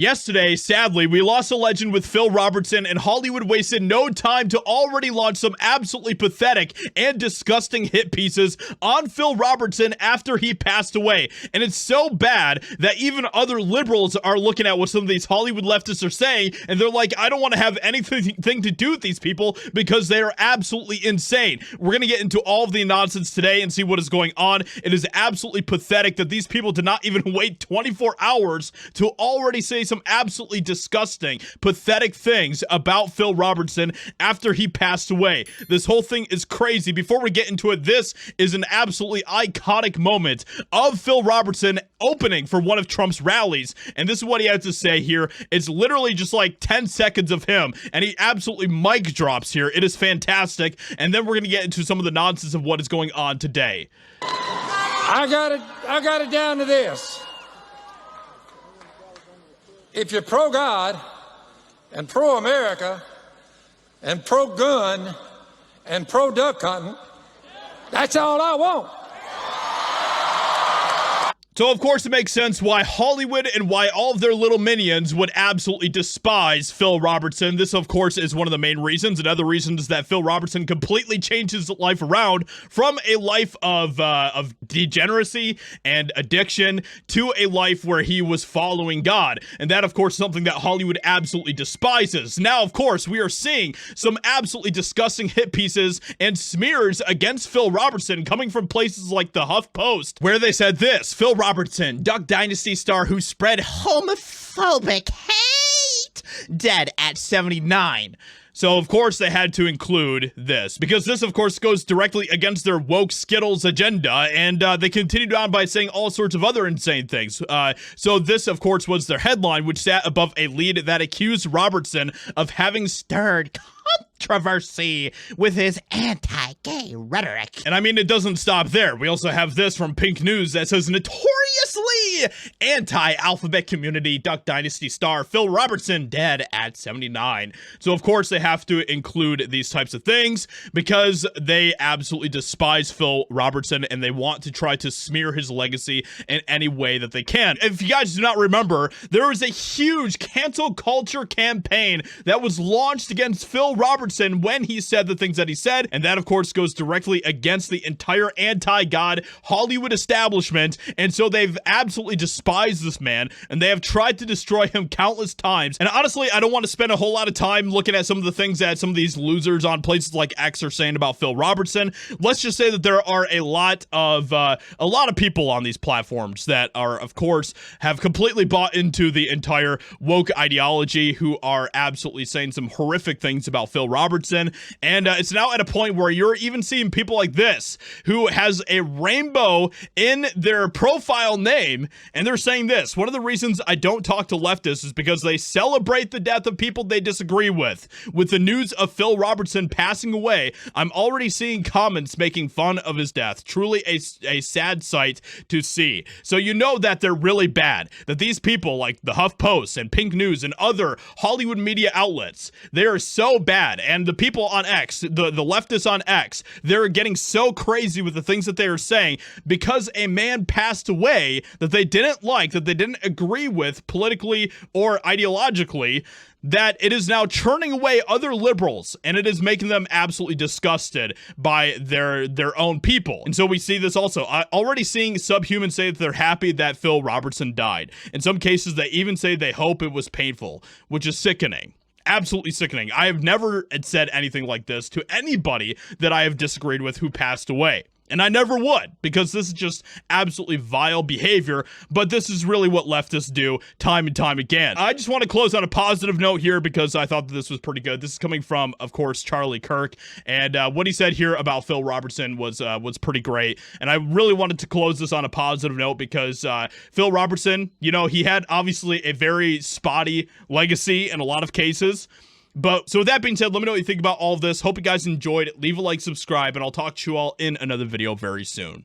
Yesterday, sadly, we lost a legend with Phil Robertson, and Hollywood wasted no time to already launch some absolutely pathetic and disgusting hit pieces on Phil Robertson after he passed away. And it's so bad that even other liberals are looking at what some of these Hollywood leftists are saying, and they're like, I don't want to have anything to do with these people because they are absolutely insane. We're going to get into all of the nonsense today and see what is going on. It is absolutely pathetic that these people did not even wait 24 hours to already say some absolutely disgusting, pathetic things about Phil Robertson after he passed away. This whole thing is crazy. Before we get into it, this is an absolutely iconic moment of Phil Robertson opening for one of Trump's rallies, and this is what he had to say here. It's literally just like 10 seconds of him, and he absolutely mic drops here. It is fantastic, and then we're going to get into some of the nonsense of what is going on today. I got it down to this. If you're pro-God and pro-America and pro-gun and pro-duck hunting, that's all I want. So, of course, it makes sense why Hollywood and why all of their little minions would absolutely despise Phil Robertson. This, of course, is one of the main reasons. Another reason is that Phil Robertson completely changed his life around from a life of degeneracy and addiction to a life where he was following God. And that, of course, is something that Hollywood absolutely despises. Now, of course, we are seeing some absolutely disgusting hit pieces and smears against Phil Robertson coming from places like the HuffPost, where they said this: Phil Robertson, Duck Dynasty star who spread homophobic hate, dead at 79. So, of course, they had to include this, because this, of course, goes directly against their woke Skittles agenda, and they continued on by saying all sorts of other insane things. So this, of course, was their headline, which sat above a lead that accused Robertson of having stirred controversy with his anti-gay rhetoric. And I mean, it doesn't stop there. We also have this from Pink News that says, notoriously anti-alphabet community Duck Dynasty star Phil Robertson dead at 79. So, of course, they have to include these types of things because they absolutely despise Phil Robertson and they want to try to smear his legacy in any way that they can. If you guys do not remember, there was a huge cancel culture campaign that was launched against Phil Robertson when he said the things that he said, and that, of course, goes directly against the entire anti-God Hollywood establishment, and so they've absolutely despised this man, and they have tried to destroy him countless times. And honestly, I don't want to spend a whole lot of time looking at some of the things that some of these losers on places like X are saying about Phil Robertson. Let's just say that there are a lot of people on these platforms that are, of course, have completely bought into the entire woke ideology, who are absolutely saying some horrific things about Phil Robertson. And it's now at a point where you're even seeing people like this, who has a rainbow in their profile name, and they're saying this: one of the reasons I don't talk to leftists is because they celebrate the death of people they disagree with. With the news of Phil Robertson passing away, I'm already seeing comments making fun of his death. Truly a sad sight to see. So you know that they're really bad, that these people like the HuffPost and Pink News and other Hollywood media outlets, they are so bad. And the people on X, the leftists on X, they're getting so crazy with the things that they are saying because a man passed away that they didn't like, that they didn't agree with politically or ideologically, that it is now churning away other liberals, and it is making them absolutely disgusted by their own people. And so we see this also. Already seeing subhumans say that they're happy that Phil Robertson died. In some cases, they even say they hope it was painful, which is sickening. Absolutely sickening. I have never said anything like this to anybody that I have disagreed with who passed away. And I never would, because this is just absolutely vile behavior, but this is really what leftists do time and time again. I just want to close on a positive note here because I thought that this was pretty good. This is coming from, of course, Charlie Kirk, and what he said here about Phil Robertson was pretty great, and I really wanted to close this on a positive note because Phil Robertson, you know, he had obviously a very spotty legacy in a lot of cases. But so with that being said, let me know what you think about all of this. Hope you guys enjoyed. Leave a like, subscribe, and I'll talk to you all in another video very soon.